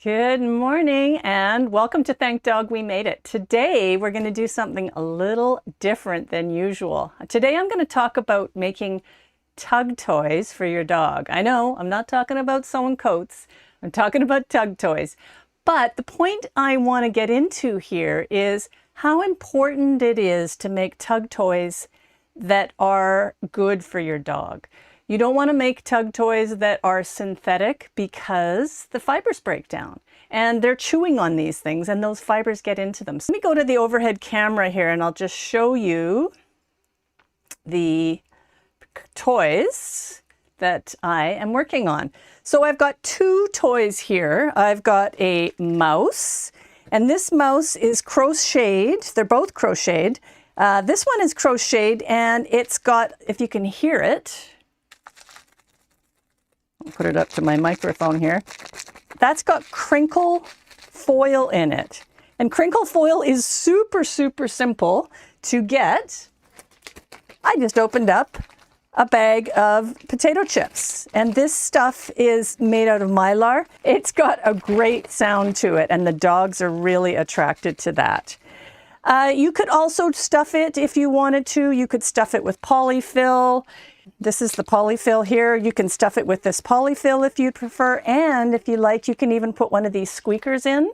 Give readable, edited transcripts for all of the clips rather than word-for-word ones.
Good morning and welcome to Thank Dog We Made It. Today we're going to do something a little different than usual. Today I'm going to talk about making tug toys for your dog. I know I'm not talking about sewing coats, I'm talking about tug toys. But the point I want to get into here is how important it is to make tug toys that are good for your dog. You don't want to make tug toys that are synthetic because the fibers break down and they're chewing on these things and those fibers get into them. So let me go to the overhead camera here and I'll just show you the toys that I am working on. So I've got two toys here. I've got a mouse, and this mouse is crocheted. They're both crocheted. This one is crocheted and it's got, if you can hear it, I'll put it up to my microphone here. That's got crinkle foil in it. And crinkle foil is super simple to get. I just opened up a bag of potato chips. And this stuff is made out of mylar. It's got a great sound to it, and the dogs are really attracted to that. You could also stuff it if you wanted to. You could stuff it with polyfill. This is the polyfill here. You can stuff it with this polyfill if you prefer. And if you like, you can even put one of these squeakers in.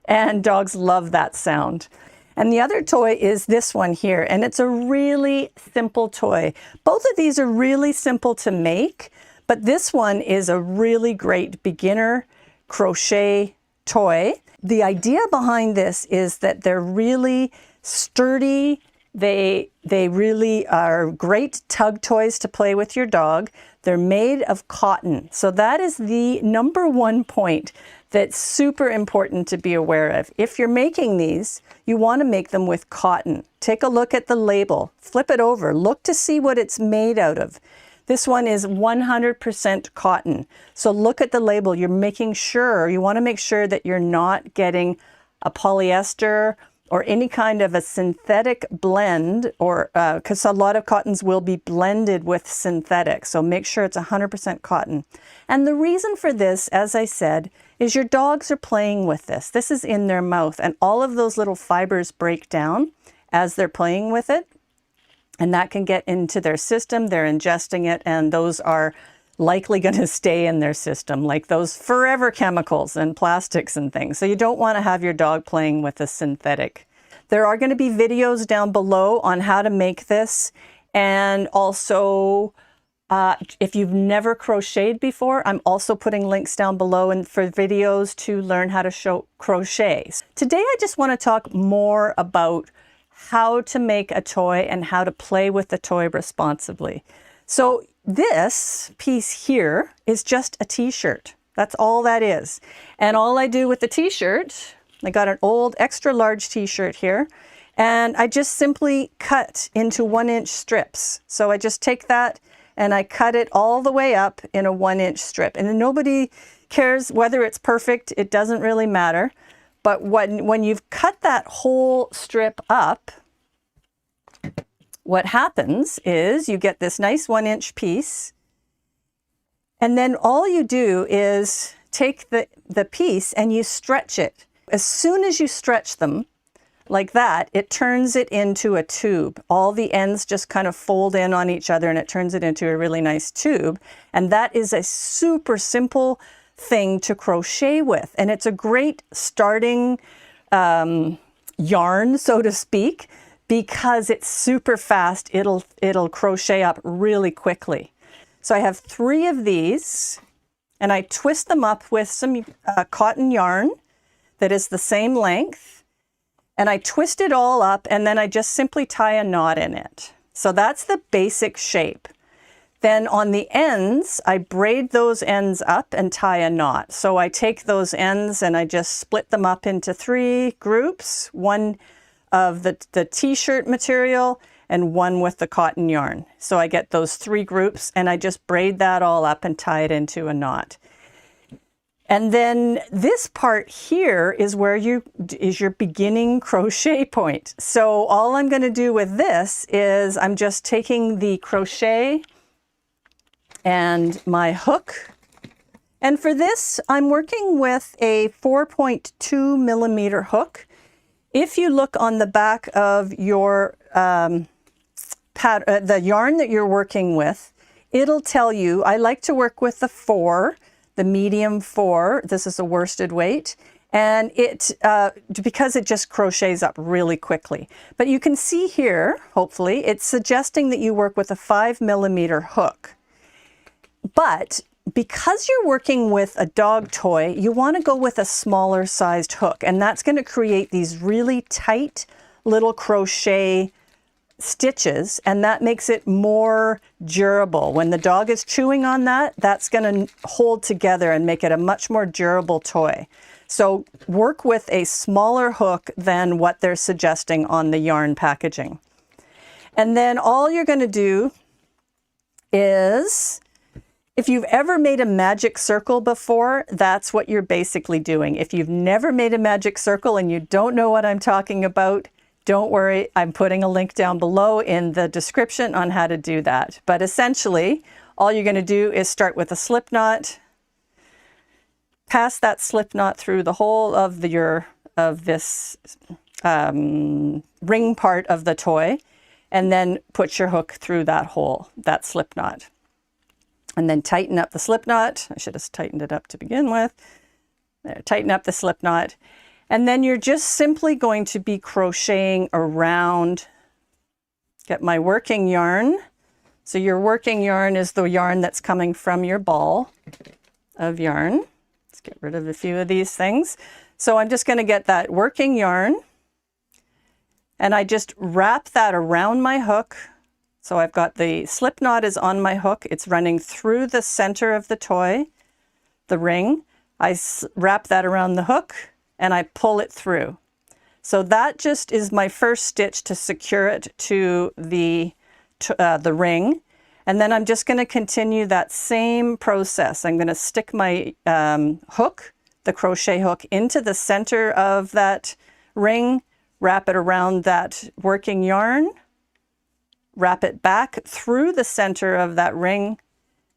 And dogs love that sound. And the other toy is this one here. And it's a really simple toy. Both of these are really simple to make, but this one is a really great beginner crochet toy. The idea behind this is that they're really sturdy. They really are great tug toys to play with your dog. They're made of cotton. So that is the number one point that's super important to be aware of. If you're making these, you want to make them with cotton. Take a look at the label, flip it over, look to see what it's made out of. This one is 100% cotton. So look at the label. You're making sure, you want to make sure that you're not getting a polyester or any kind of a synthetic blend, or because a lot of cottons will be blended with synthetic. So make sure it's 100% cotton. And the reason for this, as I said, is your dogs are playing with this. This is in their mouth, and all of those little fibers break down as they're playing with it. And that can get into their system. They're ingesting it, and those are likely going to stay in their system, like those forever chemicals and plastics and things. So you don't want to have your dog playing with a synthetic. There are going to be videos down below on how to make this. And also, if you've never crocheted before, I'm also putting links down below and for videos to learn how to crochet. Today, I just want to talk more about how to make a toy and how to play with the toy responsibly. So this piece here is just a t-shirt. That's all that is. And all I do with the t-shirt, I got an old extra large t-shirt here, and I just simply cut into 1-inch strips. So I just take that and I cut it all the way up in a 1-inch strip. And nobody cares whether it's perfect. It doesn't really matter. But when you've cut that whole strip up, what happens is you get this nice 1-inch piece, and then all you do is take the piece and you stretch it. As soon as you stretch them like that, it turns it into a tube. All the ends just kind of fold in on each other and it turns it into a really nice tube. And that is a super simple thing to crochet with. And it's a great starting yarn, so to speak, because it's super fast. It'll crochet up really quickly. So I have 3 of these, and I twist them up with some cotton yarn that is the same length, and I twist it all up, and then I just simply tie a knot in it. So that's the basic shape. Then on the ends, I braid those ends up and tie a knot. So I take those ends and I just split them up into 3 groups, one of the t-shirt material and one with the cotton yarn. So I get those 3 groups and I just braid that all up and tie it into a knot. And then this part here is where is your beginning crochet point. So all I'm going to do with this is I'm just taking the crochet and my hook, And for this, I'm working with a 4.2 millimeter hook. If you look on the back of your the yarn that you're working with, it'll tell you, I like to work with the 4, the medium 4. This is a worsted weight. And it, because it just crochets up really quickly. But you can see here, hopefully, it's suggesting that you work with a 5 millimeter hook. But because you're working with a dog toy, you want to go with a smaller sized hook. And that's going to create these really tight little crochet stitches, and that makes it more durable. When the dog is chewing on that, that's going to hold together and make it a much more durable toy. So work with a smaller hook than what they're suggesting on the yarn packaging. And then all you're going to do is, if you've ever made a magic circle before, that's what you're basically doing. If you've never made a magic circle and you don't know what I'm talking about, don't worry, I'm putting a link down below in the description on how to do that. But essentially, all you're going to do is start with a slip knot, pass that slip knot through the whole of this ring part of the toy, and then put your hook through that hole, that slip knot. And then tighten up the slip knot. I should have tightened it up to begin with. There, tighten up the slip knot. And then you're just simply going to be crocheting around. Get my working yarn. So your working yarn is the yarn that's coming from your ball of yarn. Let's get rid of a few of these things. So I'm just going to get that working yarn, and I just wrap that around my hook. So I've got the slip knot is on my hook. It's running through the center of the toy, the ring. I wrap that around the hook and I pull it through. So that just is my first stitch to secure it to the ring. And then I'm just going to continue that same process. I'm going to stick my hook, the crochet hook, into the center of that ring, wrap it around that working yarn, wrap it back through the center of that ring,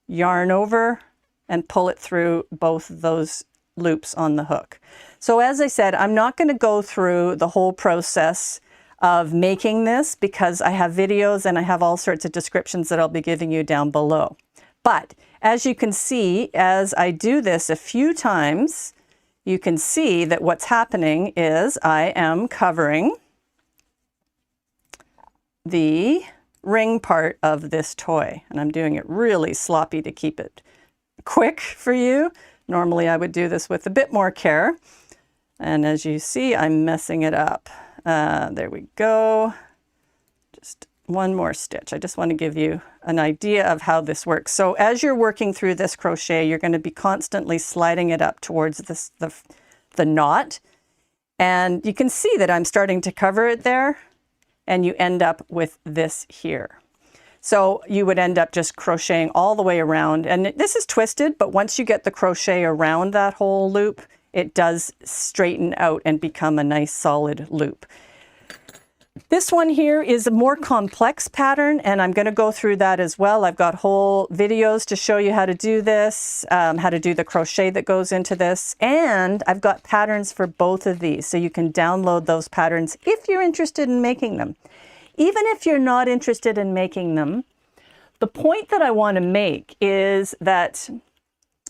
yarn over, and pull it through both of those loops on the hook. So as I said, I'm not going to go through the whole process of making this because I have videos and I have all sorts of descriptions that I'll be giving you down below. But as you can see, as I do this a few times, you can see that what's happening is I am covering the ring part of this toy, and I'm doing it really sloppy to keep it quick for you. Normally I would do this with a bit more care, and as you see, I'm messing it up. There we go. Just one more stitch. I just want to give you an idea of how this works. So as you're working through this crochet, you're going to be constantly sliding it up towards this, the knot, and you can see that I'm starting to cover it there, and you end up with this here. So you would end up just crocheting all the way around, and this is twisted, but once you get the crochet around that whole loop, it does straighten out and become a nice solid loop. This one here is a more complex pattern, and I'm going to go through that as well. I've got whole videos to show you how to do this, how to do the crochet that goes into this, and I've got patterns for both of these, so you can download those patterns if you're interested in making them. Even if you're not interested in making them, the point that I want to make is that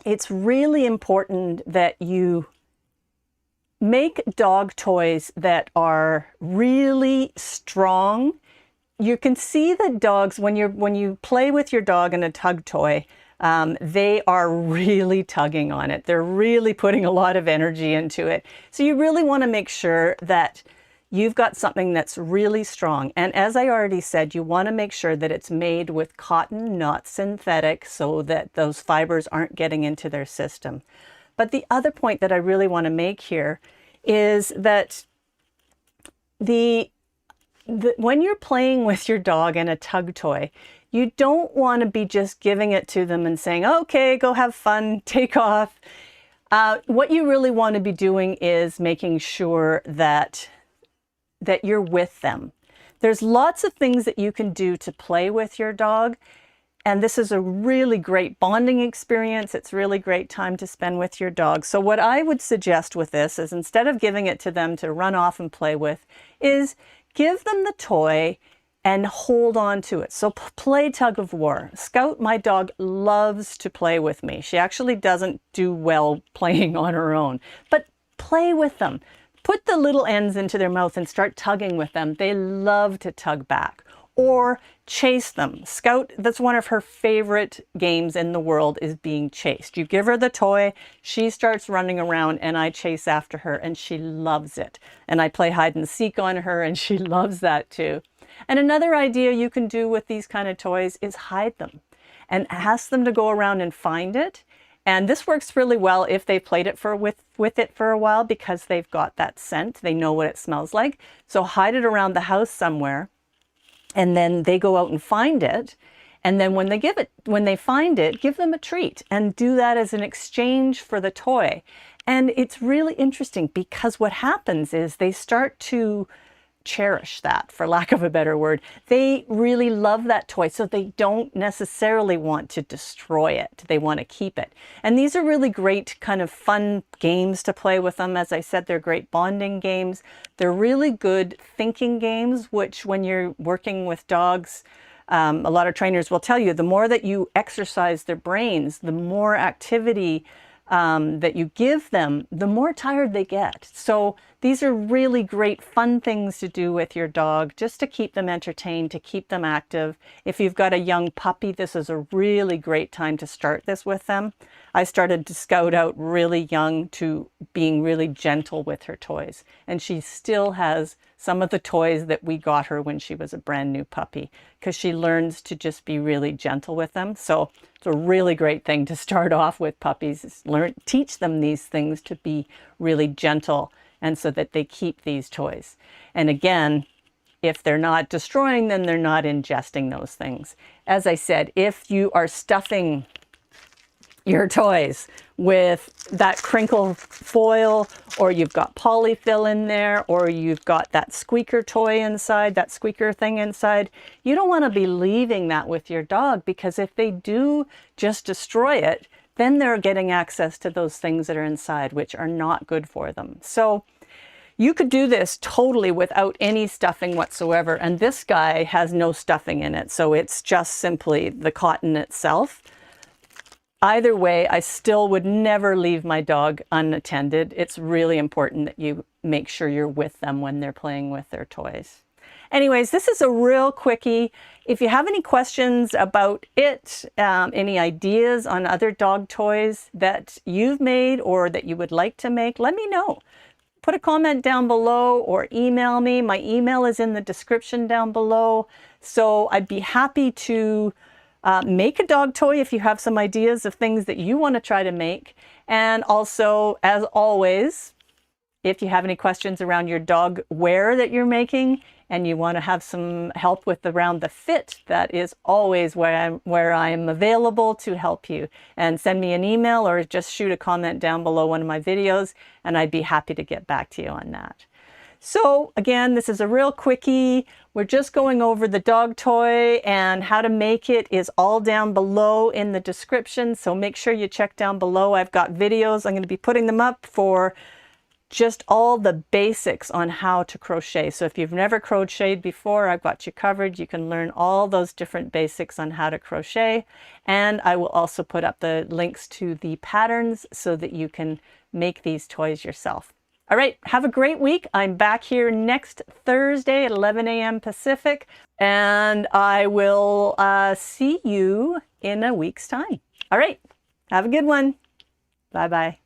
it's really important that you make dog toys that are really strong. You can see the dogs when you play with your dog in a tug toy, they are really tugging on it. They're really putting a lot of energy into it. So you really want to make sure that you've got something that's really strong. And as I already said, you want to make sure that it's made with cotton, not synthetic, so that those fibers aren't getting into their system. But the other point that I really want to make here is that when you're playing with your dog in a tug toy, you don't want to be just giving it to them and saying, okay, go have fun, take off. What you really want to be doing is making sure that you're with them. There's lots of things that you can do to play with your dog, And this is a really great bonding experience. It's really great time to spend with your dog. So what I would suggest with this is, instead of giving it to them to run off and play with, is give them the toy and hold on to it. So play tug of war. Scout, my dog, loves to play with me. She actually doesn't do well playing on her own, but play with them. Put the little ends into their mouth and start tugging with them. They love to tug back. Or chase them. Scout, that's one of her favorite games in the world, is being chased. You give her the toy, she starts running around, and I chase after her, and she loves it. And I play hide and seek on her, and she loves that too. And another idea you can do with these kind of toys is hide them and ask them to go around and find it. And this works really well if they've played it with it for a while, because they've got that scent. They know what it smells like. So hide it around the house somewhere, and then they go out and find it. And then when they find it, give them a treat and do that as an exchange for the toy. And it's really interesting, because what happens is they start to cherish that, for lack of a better word. They really love that toy, so they don't necessarily want to destroy it. They want to keep it. And these are really great kind of fun games to play with them. As I said, they're great bonding games. They're really good thinking games, which when you're working with dogs, a lot of trainers will tell you, the more that you exercise their brains, the more activity that you give them, the more tired they get. So these are really great fun things to do with your dog, just to keep them entertained, to keep them active. If you've got a young puppy, this is a really great time to start this with them. I started to Scout out really young to being really gentle with her toys. And she still has some of the toys that we got her when she was a brand new puppy, because she learns to just be really gentle with them. So it's a really great thing to start off with puppies, is teach them these things to be really gentle, and so that they keep these toys. And again, if they're not destroying them, they're not ingesting those things. As I said, if you are stuffing your toys with that crinkle foil, or you've got polyfill in there, or you've got that squeaker toy inside, that squeaker thing inside, you don't want to be leaving that with your dog, because if they do just destroy it, then they're getting access to those things that are inside, which are not good for them. So you could do this totally without any stuffing whatsoever. And this guy has no stuffing in it, so it's just simply the cotton itself. Either way, I still would never leave my dog unattended. It's really important that you make sure you're with them when they're playing with their toys. Anyways, this is a real quickie. If you have any questions about it, any ideas on other dog toys that you've made or that you would like to make, let me know. Put a comment down below or email me. My email is in the description down below. So I'd be happy to make a dog toy if you have some ideas of things that you want to try to make. And also, as always, if you have any questions around your dog wear that you're making and you want to have some help with around the fit, that is always where I'm available to help you. And send me an email or just shoot a comment down below one of my videos, and I'd be happy to get back to you on that. So again, this is a real quickie. We're just going over the dog toy, and how to make it is all down below in the description. So make sure you check down below. I've got videos. I'm going to be putting them up for just all the basics on how to crochet. So if you've never crocheted before, I've got you covered. You can learn all those different basics on how to crochet. And I will also put up the links to the patterns so that you can make these toys yourself. All right, have a great week. I'm back here next Thursday at 11 a.m. Pacific, and I will see you in a week's time. All right, have a good one. Bye-bye.